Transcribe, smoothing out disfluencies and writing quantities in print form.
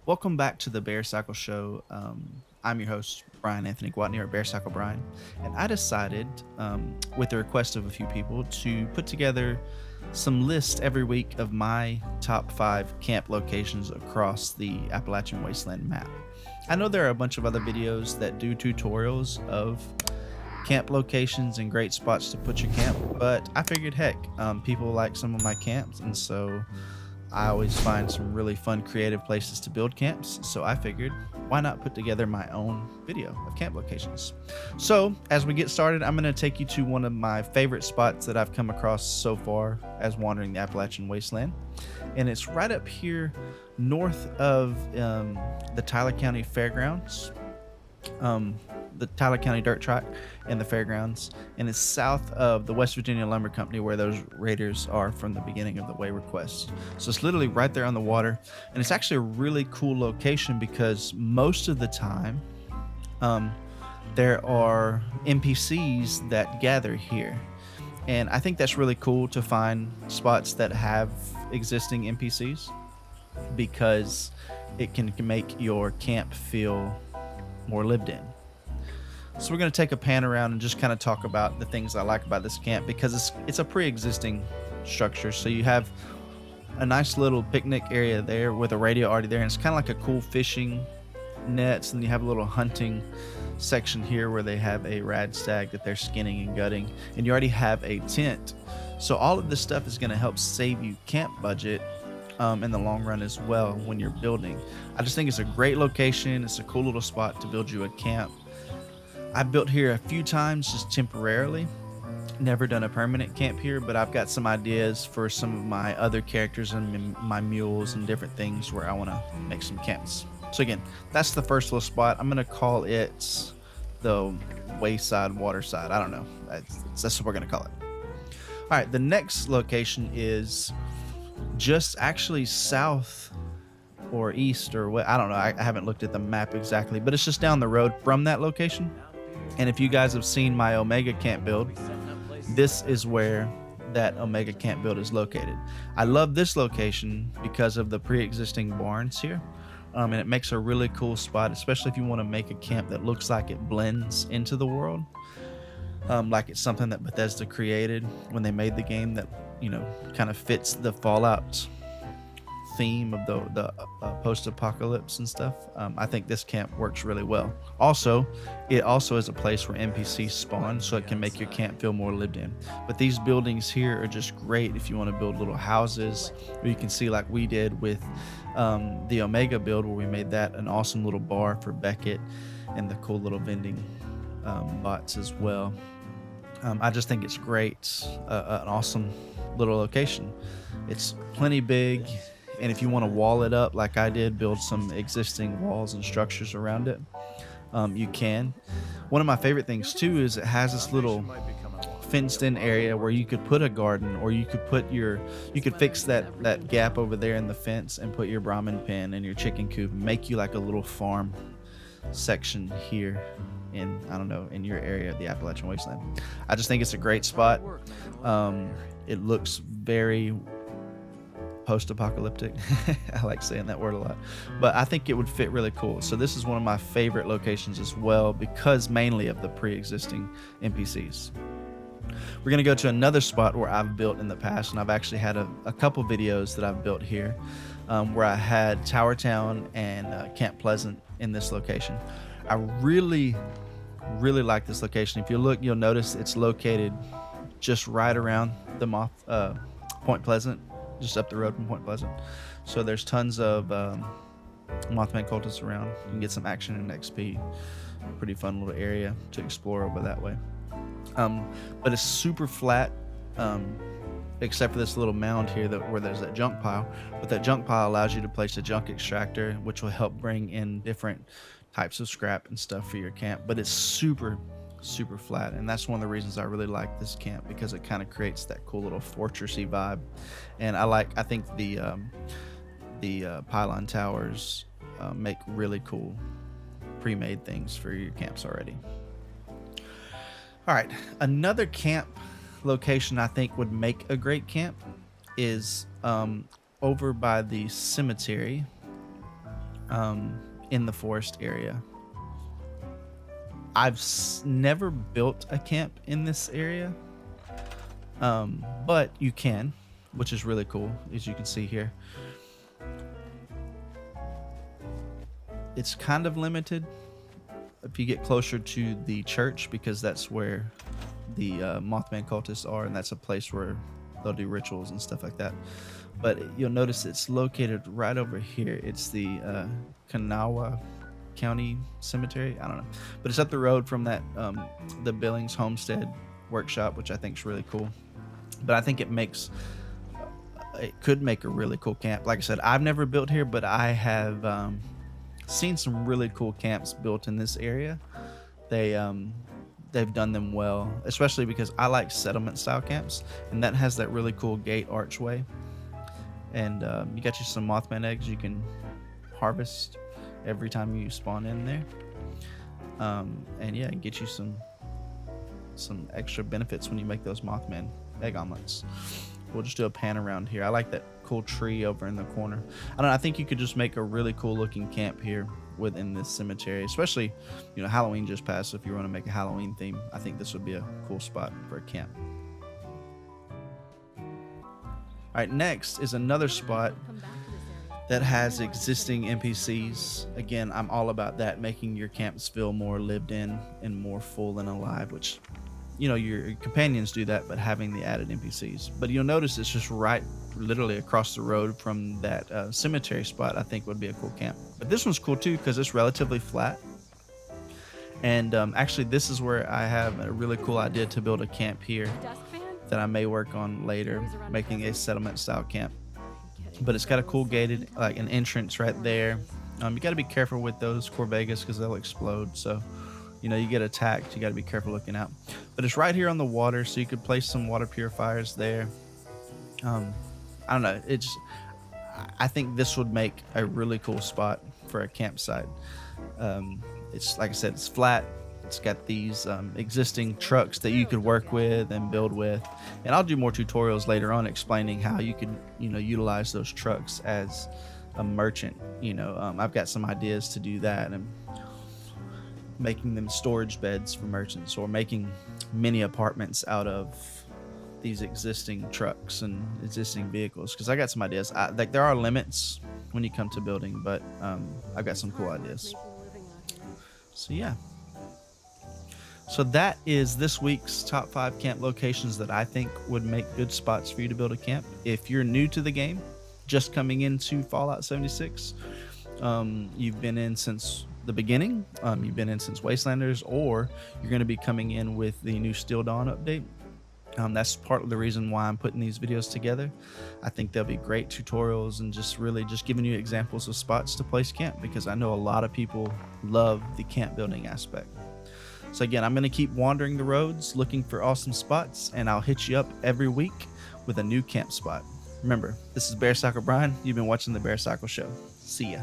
Welcome back to the Bearcycle Show. I'm your host, Brian Anthony Guatney, or Bearcycle Brian, and I decided, with the request of a few people, to put together some lists every week of my top 5 camp locations across the Appalachian Wasteland map. I know there are a bunch of other videos that do tutorials of camp locations and great spots to put your camp, but I figured, heck, people like some of my camps, and so I always find some really fun, creative places to build camps. So I figured, why not put together my own video of camp locations? So as we get started, I'm going to take you to one of my favorite spots that I've come across so far as wandering the Appalachian Wasteland. And it's right up here north of the Tyler County Fairgrounds. The Tyler County Dirt Track and the fairgrounds, and it's south of the West Virginia Lumber Company where those raiders are from the beginning of the Wayward Quest. So it's literally right there on the water, and it's actually a really cool location because most of the time there are NPCs that gather here, and I think that's really cool to find spots that have existing NPCs because it can make your camp feel more lived in. So we're going to take a pan around and just kind of talk about the things I like about this camp because it's a pre-existing structure. So you have a nice little picnic area there with a radio already there, and it's kind of like a cool fishing nets, and you have a little hunting section here where they have a rad stag that they're skinning and gutting, and you already have a tent. So all of this stuff is going to help save you camp budget in the long run as well when you're building. I just think it's a great location. It's a cool little spot to build you a camp. I've built here a few times just temporarily, never done a permanent camp here, but I've got some ideas for some of my other characters and my mules and different things where I want to make some camps. So again, that's the first little spot. I'm going to call it the wayside waterside. I don't know. That's what we're going to call it. All right, the next location is just actually south or east or what, I don't know. I haven't looked at the map exactly, but it's just down the road from that location. And if you guys have seen my Omega camp build, this is where that Omega camp build is located. I love this location because of the pre-existing barns here. And it makes a really cool spot, especially if you want to make a camp that looks like it blends into the world. Like it's something that Bethesda created when they made the game that, kind of fits the Fallout theme of the post-apocalypse and stuff. I think this camp works really well. Also, it also is a place where NPCs spawn, so it can make your camp feel more lived in. But these buildings here are just great if you want to build little houses, or you can see like we did with the Omega build, where we made that an awesome little bar for Beckett and the cool little vending bots as well. I just think it's great, an awesome little location. It's plenty big, and if you want to wall it up like I did, build some existing walls and structures around it, you can. One of my favorite things too is it has this little fenced in area where you could put a garden, or you could fix that gap over there in the fence and put your Brahmin pen and your chicken coop and make you like a little farm section here in, I don't know, in your area of the Appalachian Wasteland. I just think it's a great spot. It looks very post-apocalyptic. I like saying that word a lot, but I think it would fit really cool. So this is one of my favorite locations as well, because mainly of the pre-existing NPCs. We're going to go to another spot where I've built in the past, and I've actually had a couple videos that I've built here, where I had Tower Town and Camp Pleasant in this location. I really like this location. If you look, you'll notice it's located just right around the Point Pleasant, just up the road from Point Pleasant. So there's tons of Mothman cultists around. You can get some action and XP. Pretty fun little area to explore over that way. But it's super flat, except for this little mound here where there's that junk pile. But that junk pile allows you to place a junk extractor, which will help bring in different types of scrap and stuff for your camp. But it's super flat, and that's one of the reasons I really like this camp, because it kind of creates that cool little fortressy vibe. And I think the pylon towers make really cool pre-made things for your camps already. All right, another camp location I think would make a great camp is over by the cemetery in the forest area. I've never built a camp in this area, but you can, which is really cool, as you can see here. It's kind of limited if you get closer to the church, because that's where the Mothman cultists are, and that's a place where they'll do rituals and stuff like that. But you'll notice it's located right over here. It's the Kanawha County Cemetery. I don't know, but it's up the road from that the Billings Homestead Workshop, which I think is really cool. But I think it could make a really cool camp. Like I said, I've never built here, but I have seen some really cool camps built in this area. They've done them well, especially because I like settlement style camps, and that has that really cool gate archway. And you got you some Mothman eggs you can harvest every time you spawn in there. And yeah, get you some extra benefits when you make those Mothman egg omelets. We'll just do a pan around here. I like that cool tree over in the corner. I don't know, I think you could just make a really cool looking camp here within this cemetery, especially, you know, Halloween just passed, so if you want to make a Halloween theme, I think this would be a cool spot for a camp. All right, next is another spot that has existing NPCs. Again, I'm all about that, making your camps feel more lived in and more full and alive, which, you know, your companions do that, but having the added NPCs. But you'll notice it's just right, literally across the road from that cemetery spot. I think would be a cool camp. But this one's cool too because it's relatively flat. And actually, this is where I have a really cool idea to build a camp here that I may work on later, making a settlement style camp. But it's got a cool gated, like an entrance right there. You got to be careful with those Corvegas because they'll explode. So, you know, you get attacked, you got to be careful looking out. But it's right here on the water, so you could place some water purifiers there. I don't know. I think this would make a really cool spot for a campsite. It's like I said, it's flat. It's got these existing trucks that you could work with and build with, and I'll do more tutorials later on explaining how you can, you know, utilize those trucks as a merchant. You know, I've got some ideas to do that, and making them storage beds for merchants, or making mini apartments out of these existing trucks and existing vehicles, because I got some ideas. Like, there are limits when you come to building, but I've got some cool ideas. So yeah. So that is this week's top 5 camp locations that I think would make good spots for you to build a camp. If you're new to the game, just coming into Fallout 76, you've been in since the beginning, you've been in since Wastelanders, or you're going to be coming in with the new Steel Dawn update. That's part of the reason why I'm putting these videos together. I think they'll be great tutorials and just really just giving you examples of spots to place camp, because I know a lot of people love the camp building aspect. So again, I'm going to keep wandering the roads looking for awesome spots, and I'll hit you up every week with a new camp spot. Remember, this is Bearcycle Brian. You've been watching the Bearcycle Show. See ya.